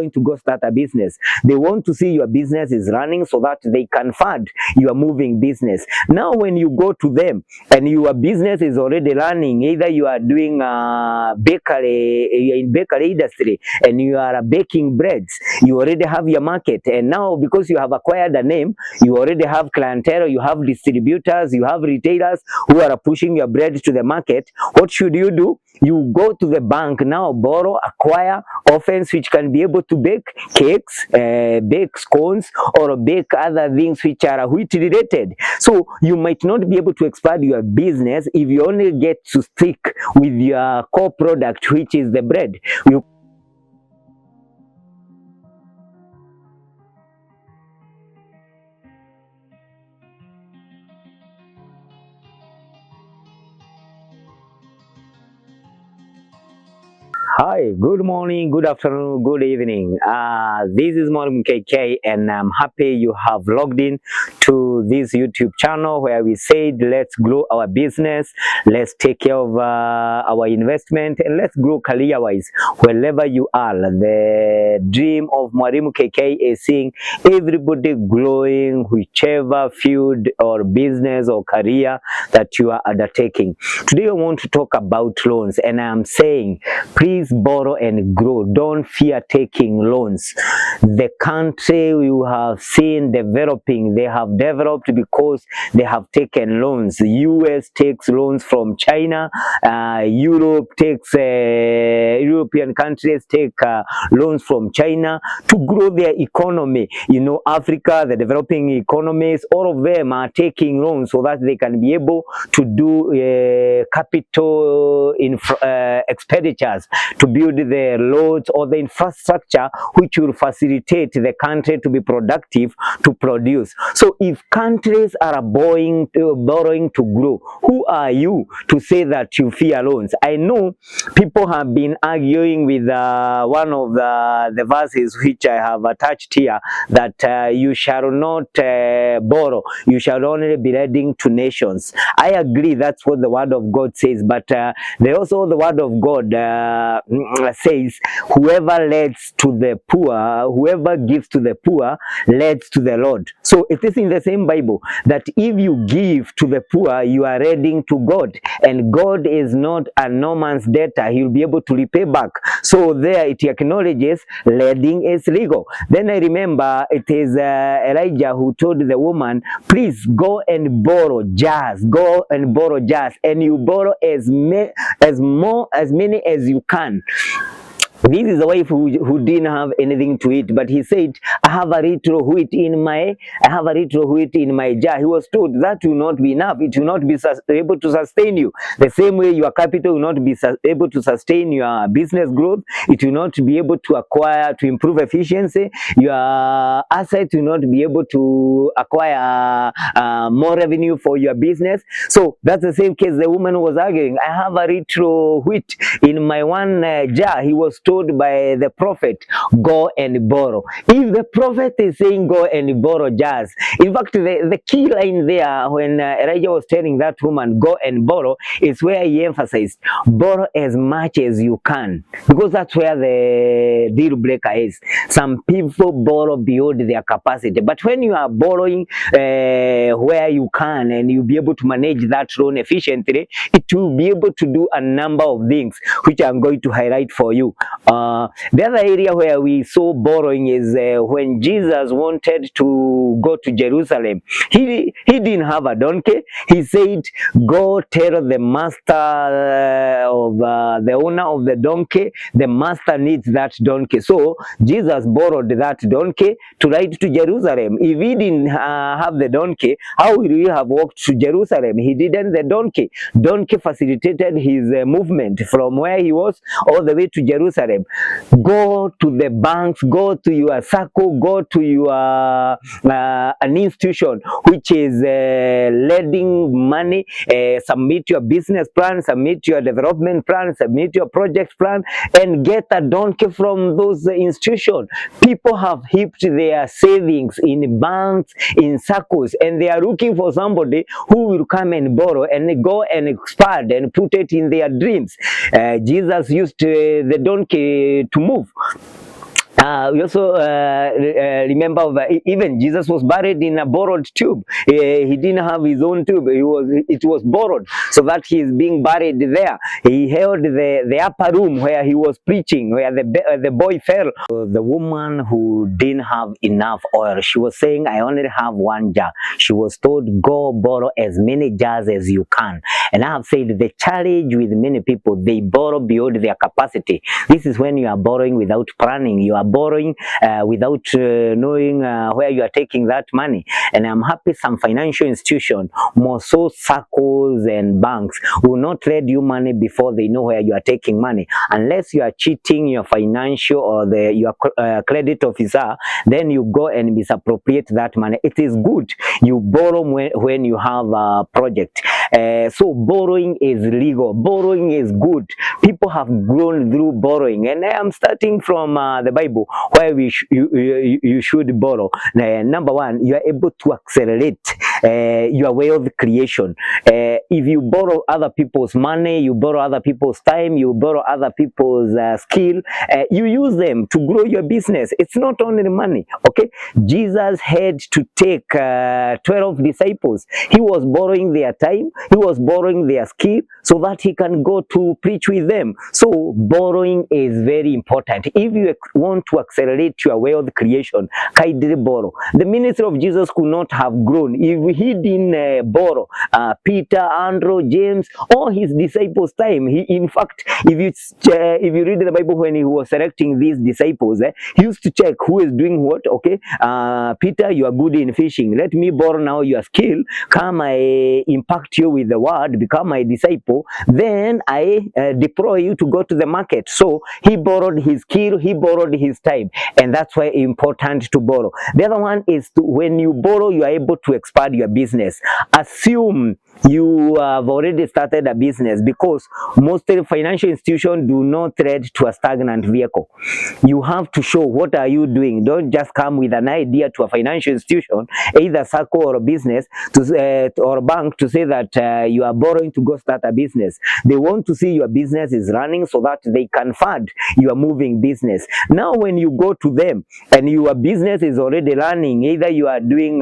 going to go start a business. They want to see your business is running so that they can fund your moving business. Now, when you go to them and your business is already running, either you are doing in bakery industry and you are baking breads, you already have your market, and now because you have acquired a name, you already have clientele, you have distributors, you have retailers who are pushing your bread to the market. What should you do? You go to the bank now, borrow, acquire ovens which can be able to bake cakes, bake scones, or bake other things which are wheat related. So you might not be able to expand your business if you only get to stick with your core product, which is the bread. You Hi, good morning, good afternoon, good evening. This is Mwalimu KK, and I'm happy you have logged in to this YouTube channel where we said let's grow our business, let's take care of our investment, and let's grow career-wise wherever you are. The dream of Mwalimu KK is seeing everybody growing whichever field or business or career that you are undertaking. Today I want to talk about loans, and I'm saying please borrow and grow. Don't fear taking loans. The country you have seen developing, they have developed because they have taken loans. The US takes loans from China, Europe takes European countries take loans from China to grow their economy. You know, Africa, the developing economies, all of them are taking loans so that they can be able to do capital expenditures to build the roads or the infrastructure which will facilitate the country to be productive to produce. So if countries are borrowing to grow, who are you to say that you fear loans? I know people have been arguing with one of the verses which I have attached here, that you shall not borrow, you shall only be lending to nations. I agree, that's what the word of God says, but also the word of God says whoever lends to the poor, whoever gives to the poor lends to the Lord. So it is in the same Bible that if you give to the poor, you are lending to God, and God is not a no man's debtor. He will be able to repay back. So there it acknowledges lending is legal. Then I remember it is Elijah who told the woman, please go and borrow jars, go and borrow jars, and you borrow as many as you can. This is a wife who didn't have anything to eat, but he said, I have a little wheat in my jar. He was told that will not be enough. It will not be able to sustain you. The same way your capital will not be able to sustain your business growth. It will not be able to acquire, to improve efficiency. Your assets will not be able to acquire more revenue for your business. So that's the same case the woman was arguing. I have a little wheat in my one jar. He was told by the prophet, go and borrow. If the prophet is saying go and borrow jars, in fact the key line there when Elijah was telling that woman go and borrow is where he emphasized borrow as much as you can, because that's where the deal breaker is. Some people borrow beyond their capacity, but when you are borrowing where you can and you'll be able to manage that loan efficiently, it will be able to do a number of things which I'm going to highlight for you. The other area where we saw borrowing is when Jesus wanted to go to Jerusalem. He didn't have a donkey. He said, go tell the master of the owner of the donkey, the master needs that donkey. So Jesus borrowed that donkey to ride to Jerusalem. If he didn't have the donkey, how would he have walked to Jerusalem? He didn't. The donkey facilitated his movement from where he was all the way to Jerusalem. Go to the banks, go to your circle, go to your an institution which is lending money, submit your business plan, submit your development plan, submit your project plan, and get a donkey from those institutions. People have heaped their savings in banks, in circles, and they are looking for somebody who will come and borrow and go and expand and put it in their dreams. Jesus used the donkey to move. We also remember even Jesus was buried in a borrowed tomb. He didn't have his own tomb. It was borrowed, so that he is being buried there. He held the upper room where he was preaching, where the boy fell. The woman who didn't have enough oil, she was saying, "I only have one jar." She was told, "Go borrow as many jars as you can." And I have said the challenge with many people, they borrow beyond their capacity. This is when you are borrowing without planning. You are borrowing without knowing where you are taking that money. And I'm happy some financial institutions, more so circles and banks, will not lend you money before they know where you are taking money. Unless you are cheating your financial or your credit officer, then you go and misappropriate that money. It is good you borrow when you have a project. So borrowing is legal. Borrowing is good. People have grown through borrowing, and I am starting from the Bible where you should borrow. Number one, you are able to accelerate your wealth creation. If you borrow other people's money, you borrow other people's time, you borrow other people's skill, you use them to grow your business. It's not only the money, okay? Jesus had to take 12 disciples. He was borrowing their time, he was borrowing their skill so that he can go to preach with them. So borrowing is very important. If you want to accelerate your wealth creation, kindly borrow. The ministry of Jesus could not have grown if he didn't borrow Peter, Andrew, James, or his disciples' time. In fact, if you read the Bible, when he was selecting these disciples, he used to check who is doing what. Okay, Peter, you are good in fishing. Let me borrow now your skill. Come, I impact you with the word. Become my disciple. Then I deploy you to go to the market. So he borrowed his skill. He borrowed his time, and that's why it's important to borrow. The other one is when you borrow, you are able to expand your business. Assume you have already started a business, because most financial institutions do not trade to a stagnant vehicle. You have to show what are you doing. Don't just come with an idea to a financial institution, either circle or a business, or a bank, to say that you are borrowing to go start a business. They want to see your business is running so that they can fund your moving business. Now when you go to them and your business is already running, either you are doing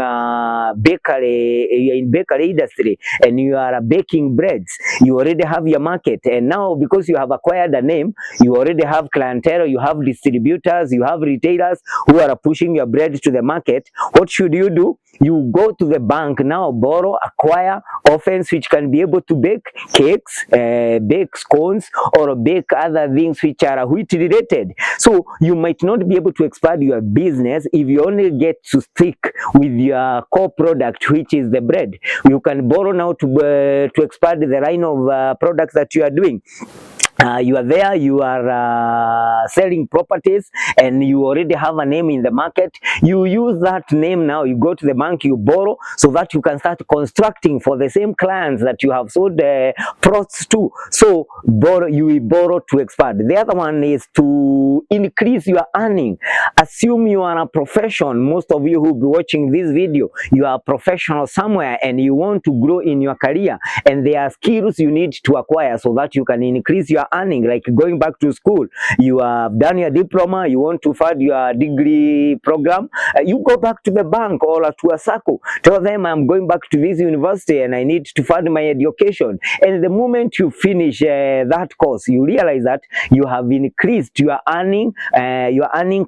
bakery, you're in bakery industry, and you are baking breads, you already have your market, and now because you have acquired a name, you already have clientele, you have distributors, you have retailers who are pushing your bread to the market. What should you do? You go to the bank now, borrow, acquire ovens which can be able to bake cakes, bake scones, or bake other things which are wheat related. So you might not be able to expand your business if you only get to stick with your core product, which is the bread. You can borrow now to expand the line of products that you are doing. You are there, you are selling properties, and you already have a name in the market. You use that name now, you go to the bank, you borrow so that you can start constructing for the same clients that you have sold products to. So you will borrow to expand. The other one is to increase your earning. Assume you are a profession. Most of you who will be watching this video, you are a professional somewhere and you want to grow in your career, and there are skills you need to acquire so that you can increase your earning. Like going back to school, you have done your diploma, you want to fund your degree program, you go back to the bank or to a circle, tell them I'm going back to this university and I need to fund my education. And the moment you finish that course, you realize that you have increased your earning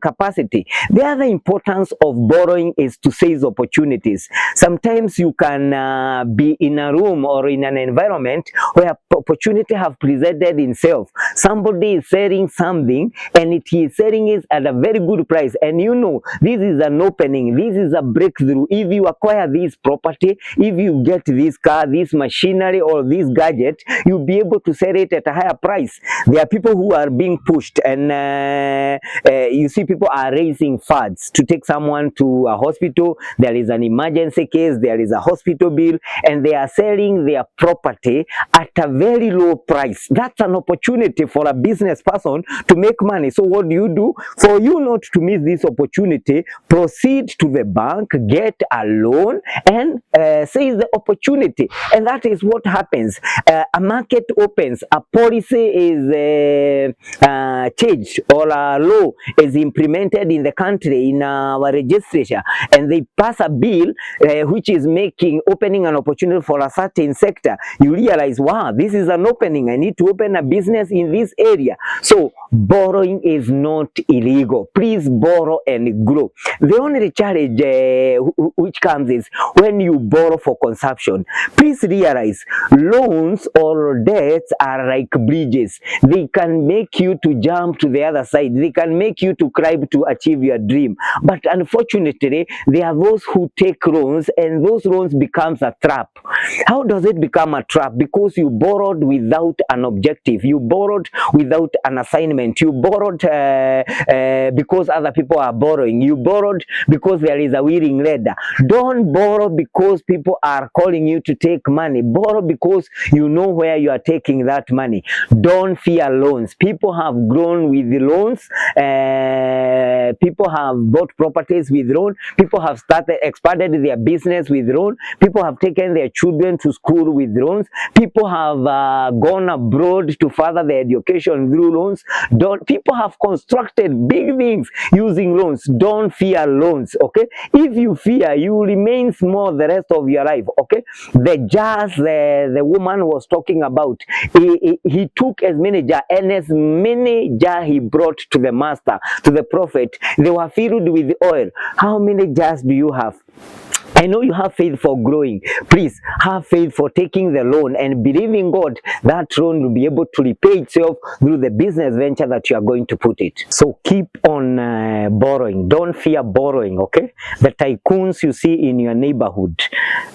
capacity. The other importance of borrowing is to seize opportunities. Sometimes you can be in a room or in an environment where opportunity have presented itself. Somebody is selling something and he is selling it at a very good price, and you know this is an opening, this is a breakthrough. If you acquire this property, if you get this car, this machinery, or this gadget, you'll be able to sell it at a higher price. There are people who are being pushed, and you see people are raising funds to take someone to a hospital. There is an emergency case, there is a hospital bill, and they are selling their property at a very low price. That's an opportunity opportunity for a business person to make money. So what do you do? For you not to miss this opportunity, proceed to the bank, get a loan, and seize the opportunity. And that is what happens. A market opens, a policy is changed, or a law is implemented in the country, in our legislature, and they pass a bill which is opening an opportunity for a certain sector. You realize, wow, this is an opening. I need to open a business in this area. So borrowing is not illegal. Please borrow and grow. The only challenge which comes is when you borrow for consumption. Please realize, loans or debts are like bridges. They can make you to jump to the other side. They can make you to climb to achieve your dream. But unfortunately, there are those who take loans, and those loans becomes a trap. How does it become a trap? Because you borrowed without an objective. You borrowed without an assignment. You borrowed because other people are borrowing. You borrowed because there is a willing lender. Don't borrow because people are calling you to take money. Borrow because you know where you are taking that money. Don't fear loans. People have grown with the loans. People have bought properties with loan. People have expanded their business with loan. People have taken their children to school with loans. People have gone abroad to further their education through loans. People have constructed big things using loans. Don't fear loans, okay? If you fear, you remain small the rest of your life, okay? The jars the woman was talking about, he took as many jars, and as many jars he brought to the master, to the prophet, they were filled with oil. How many jars do you have? I know you have faith for growing. Please have faith for taking the loan and believing God that loan will be able to repay itself through the business venture that you are going to put it. So keep on borrowing. Don't fear borrowing, okay? The tycoons you see in your neighborhood,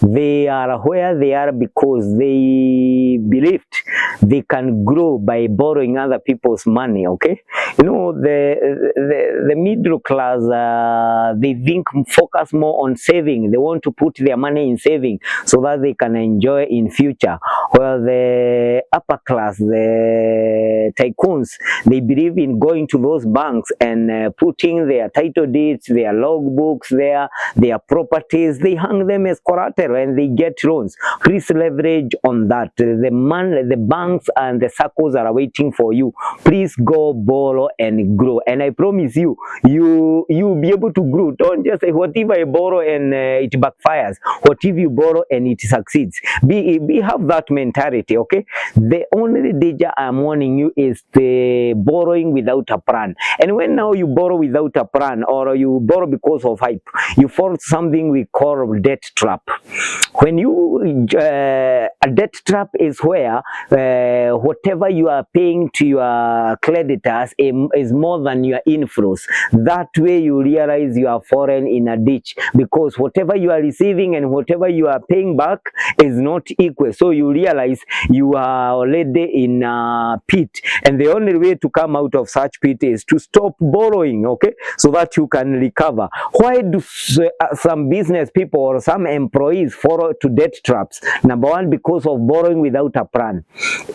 they are where they are because they believed they can grow by borrowing other people's money, okay? You know, the middle class, they focus more on saving. They want to put their money in saving so that they can enjoy in future. While the upper class, the tycoons, they believe in going to those banks and putting their title deeds, their logbooks there, their properties. They hang them as collateral and they get loans. Please leverage on that. The banks and the circles are waiting for you. Please go borrow and grow. And I promise you, you'll be able to grow. Don't just say, what if I borrow and it backfires? What if you borrow and it succeeds? Have that mentality, okay? The only danger I'm warning you is the borrowing without a plan. And when now you borrow without a plan, or you borrow because of hype, you fall something we call debt trap. When you a debt trap is where whatever you are paying to your creditors is more than your inflows. That way you realize you are fallen in a ditch, because whatever you are receiving and whatever you are paying back is not equal. So you realize you are already in a pit, and the only way to come out of such pit is to stop borrowing, okay, so that you can recover. Why do some business people or some employees fall to debt traps? Number one, because of borrowing without a plan.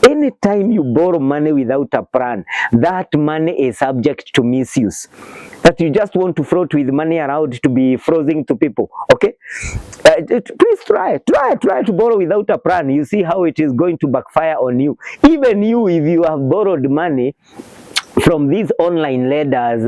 Anytime you borrow money without a plan, that money is subject to misuse. That you just want to float with money around to be frozen to people, okay? Please try to borrow without a plan. You see how it is going to backfire on you. Even you, if you have borrowed money from these online lenders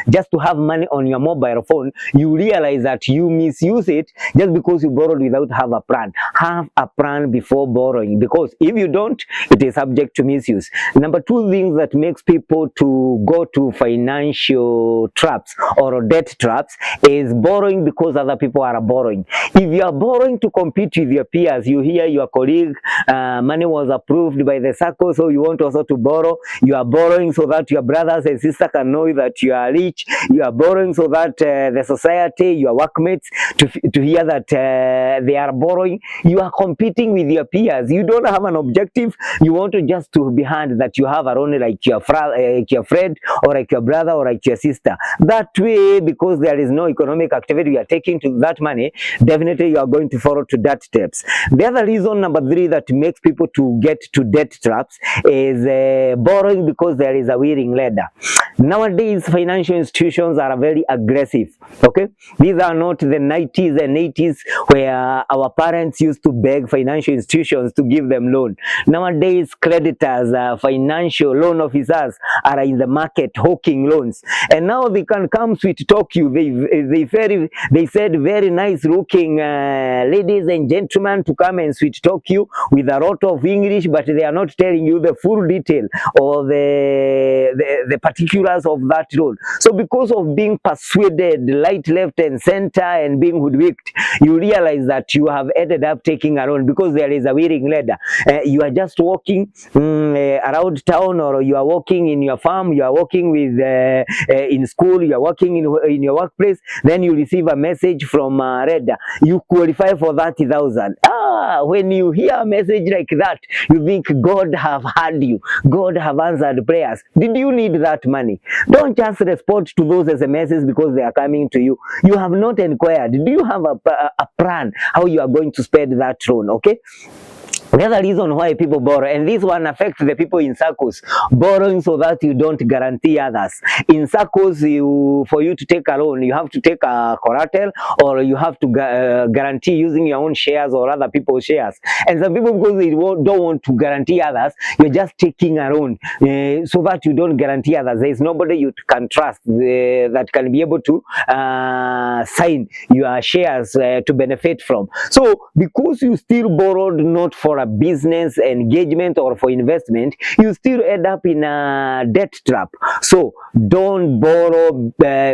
just to have money on your mobile phone, you realize that you misuse it just because you borrowed without have a plan. Have a plan before borrowing, because if you don't, it is subject to misuse. Number two things that makes people to go to financial traps or debt traps is borrowing because other people are borrowing. If you are borrowing to compete with your peers, you hear your colleague money was approved by the circle, so you want also to borrow. You are borrowing borrowing so that your brothers and sisters can know that you are rich. You are borrowing so that the society, your workmates, to hear that they are borrowing. You are competing with your peers. You don't have an objective. You want to just to be hand that you have around like your friend or like your brother or like your sister. That way, because there is no economic activity you are taking to that money, definitely you are going to follow to that steps. The other reason, number three, that makes people to get to debt traps is borrowing because there is a willing lender. Nowadays, financial institutions are very aggressive. Okay, these are not the 90s and 80s where our parents used to beg financial institutions to give them loan. Nowadays, creditors, financial loan officers are in the market hawking loans, and now they can come sweet talk you. They said very nice looking ladies and gentlemen to come and sweet talk you with a lot of English, but they are not telling you the full detail or the particulars of that loan. So because of being persuaded right, left and center and being hoodwinked, you realize that you have ended up taking a loan because there is a willing lender. You are just walking around town, or you are walking in your farm, you are walking with in school, you are working in your workplace, then you receive a message from Red. You qualify for 30,000. When you hear a message like that, you think God have heard you, God have answered prayers. Did you need that money? Don't just respond to those SMSs because they are coming to you. You have not inquired. Do you have a plan how you are going to spend that loan? Okay. The other reason why people borrow, and this one affects the people in circles, borrowing so that you don't guarantee others. In circles, for you to take a loan, you have to take a collateral, or you have to guarantee using your own shares or other people's shares. And some people, because they don't want to guarantee others, you're just taking a loan so that you don't guarantee others. There is nobody you can trust that can be able to sign your shares to benefit from. So because you still borrowed not for a business engagement or for investment, you still end up in a debt trap. So don't borrow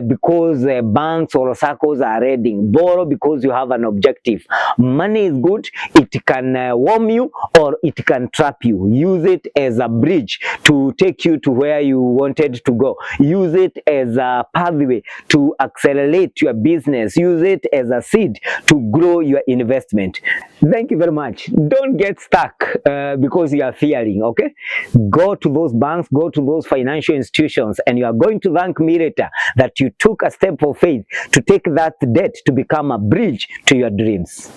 because banks or circles are reading. Borrow because you have an objective. Money is good. It can warm you or it can trap you. Use it as a bridge to take you to where you wanted to go. Use it as a pathway to accelerate your business. Use it as a seed to grow your investment. Thank you very much. Don't get stuck because you are fearing, okay? Go to those banks, go to those financial institutions, and you are going to thank me later that you took a step of faith to take that debt to become a bridge to your dreams.